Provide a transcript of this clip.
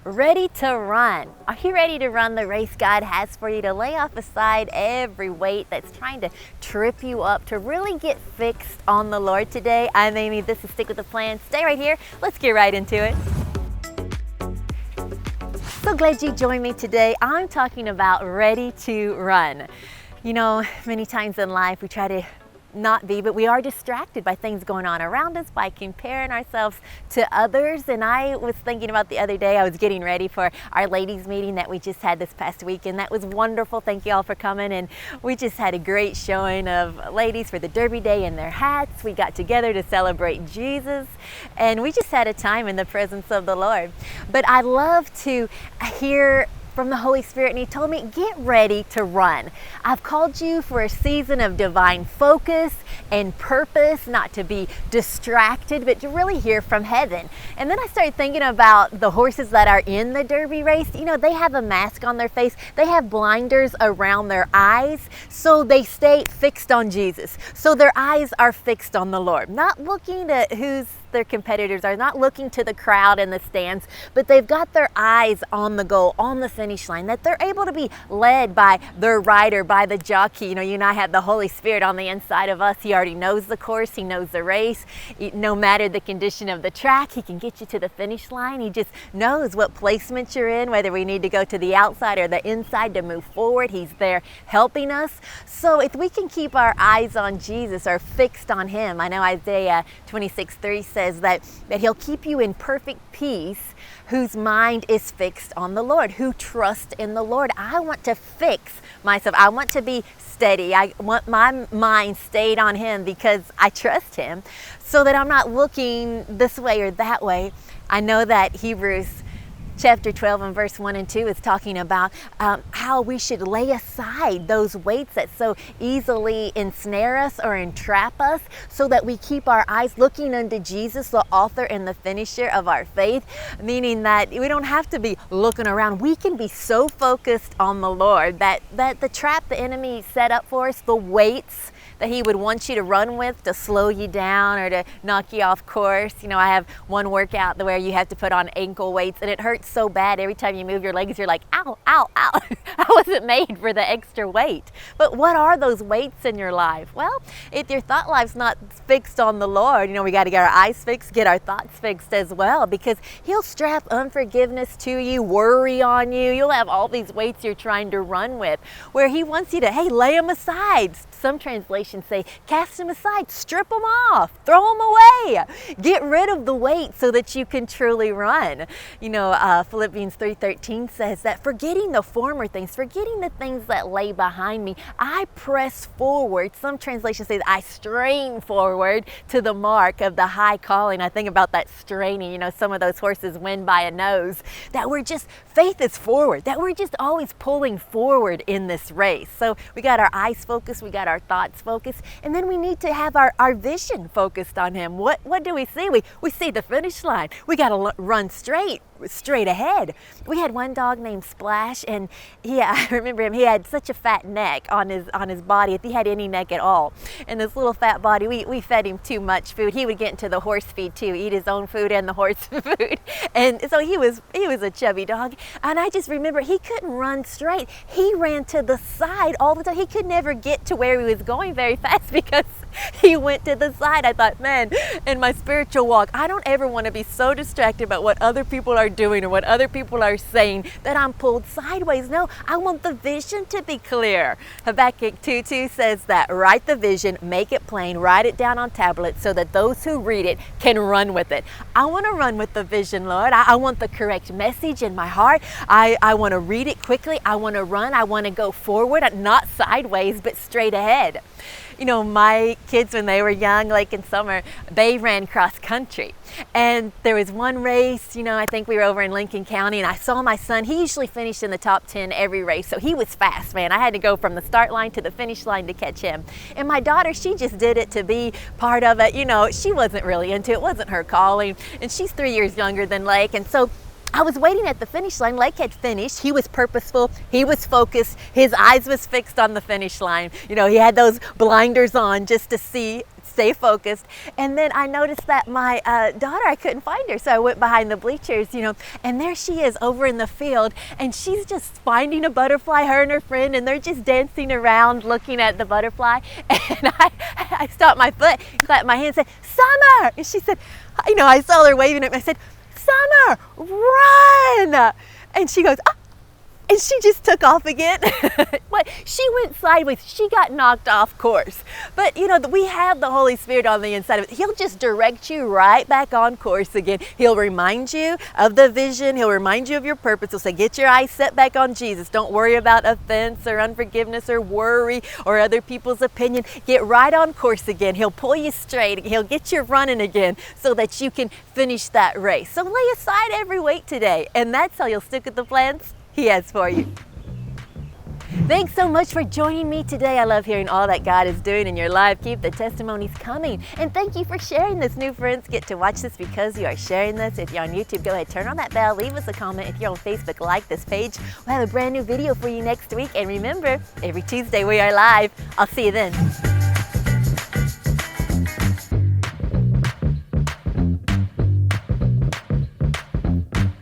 ready to run. Are you ready to run the race God has for you, to lay off aside every weight that's trying to trip you up, to really get fixed on the Lord today? I'm Amy. This is Stick with the Plan. Stay right here. Let's get right into it. So glad you joined me today. I'm talking about ready to run. You know, many times in life we try to not be, but we are distracted by things going on around us, by comparing ourselves to others. And I was thinking about the other day, I was getting ready for our ladies meeting that we just had this past week, and that was wonderful. Thank you all for coming. And we just had a great showing of ladies for the Derby Day in their hats. We got together to celebrate Jesus, and we just had a time in the presence of the Lord. But I love to hear from the Holy Spirit, and He told me, get ready to run. I've called you for a season of divine focus and purpose, not to be distracted, but to really hear from heaven. And then I started thinking about the horses that are in the Derby race. You know, they have a mask on their face. They have blinders around their eyes, so they stay fixed on Jesus. So their eyes are fixed on the Lord, not looking at who's their competitors are, not looking to the crowd in the stands, but they've got their eyes on the goal, on the finish line, that they're able to be led by their rider, by the jockey. You know, you and I have the Holy Spirit on the inside of us. He already knows the course. He knows the race. No matter the condition of the track, He can get you to the finish line. He just knows what placement you're in, whether we need to go to the outside or the inside to move forward. He's there helping us. So if we can keep our eyes on Jesus or fixed on Him, I know Isaiah 26:3 says that He'll keep you in perfect peace whose mind is fixed on the Lord, who trust in the Lord. I want to fix myself. I want to be steady. I want my mind stayed on Him because I trust Him, so that I'm not looking this way or that way. I know that Hebrews chapter 12 and verse 1 and 2 is talking about how we should lay aside those weights that so easily ensnare us or entrap us, so that we keep our eyes looking unto Jesus, the author and the finisher of our faith, meaning that we don't have to be looking around. We can be so focused on the Lord that the trap the enemy set up for us, the weights that he would want you to run with to slow you down or to knock you off course. You know, I have one workout where you have to put on ankle weights, and it hurts so bad every time you move your legs. You're like, ow, ow, ow. I wasn't made for the extra weight. But what are those weights in your life? Well, if your thought life's not fixed on the Lord, you know, we got to get our eyes fixed, get our thoughts fixed as well, because He'll strap unforgiveness to you, worry on you. You'll have all these weights you're trying to run with, where He wants you to, hey, lay them aside. Some translations say, cast them aside, strip them off, throw them away, get rid of the weight so that you can truly run. You know, Philippians 3:13 says that forgetting the former things, forgetting the things that lay behind me, I press forward. Some translations say that I strain forward to the mark of the high calling. I think about that straining. You know, some of those horses win by a nose. That we're just, faith is forward, that we're just always pulling forward in this race. So we got our eyes focused, we got our thoughts focused, and then we need to have our vision focused on Him. What do we see? We see the finish line. We got to run straight ahead. We had one dog named Splash, and I remember him. He had such a fat neck on his body, if he had any neck at all. And this little fat body, we fed him too much food. He would get into the horse feed too, eat his own food and the horse food. And so he was a chubby dog. And I just remember he couldn't run straight. He ran to the side all the time. He could never get to where he was going very fast because he went to the side. I thought, man, in my spiritual walk, I don't ever want to be so distracted about what other people are doing or what other people are saying that I'm pulled sideways. No, I want the vision to be clear. Habakkuk 2:2 says that, write the vision, make it plain, write it down on tablets so that those who read it can run with it. I want to run with the vision, Lord. I want the correct message in my heart. I want to read it quickly. I want to run. I want to go forward, not sideways, but straight ahead. You know, my kids, when they were young, like in summer, they ran cross country. And there was one race, you know, I think we were over in Lincoln County, and I saw my son. He usually finished in the top 10 every race, so he was fast, man. I had to go from the start line to the finish line to catch him. And my daughter, she just did it to be part of it. You know, she wasn't really into it. It wasn't her calling. And she's 3 years younger than Lake, and so I was waiting at the finish line. Lake had finished. He was purposeful. He was focused. His eyes was fixed on the finish line. You know, he had those blinders on just to see stay focused. And then I noticed that my daughter, I couldn't find her. So I went behind the bleachers, you know, and there she is over in the field, and she's just finding a butterfly, her and her friend, and they're just dancing around looking at the butterfly. And I stopped my foot, clapped my hand, and said, Summer! And she said, you know, I saw her waving at me. I said, Summer, run! And she goes, ah! And she just took off again. What? She went sideways. She got knocked off course. But you know, we have the Holy Spirit on the inside of it. He'll just direct you right back on course again. He'll remind you of the vision. He'll remind you of your purpose. He'll say, get your eyes set back on Jesus. Don't worry about offense or unforgiveness or worry or other people's opinion. Get right on course again. He'll pull you straight. He'll get you running again so that you can finish that race. So lay aside every weight today, and that's how you'll stick with the plans He has for you. Thanks so much for joining me today. I love hearing all that God is doing in your life. Keep the testimonies coming. And thank you for sharing this. New friends get to watch this because you are sharing this. If you're on YouTube, go ahead, turn on that bell, leave us a comment. If you're on Facebook, like this page. We'll have a brand new video for you next week. And remember, every Tuesday we are live. I'll see you then.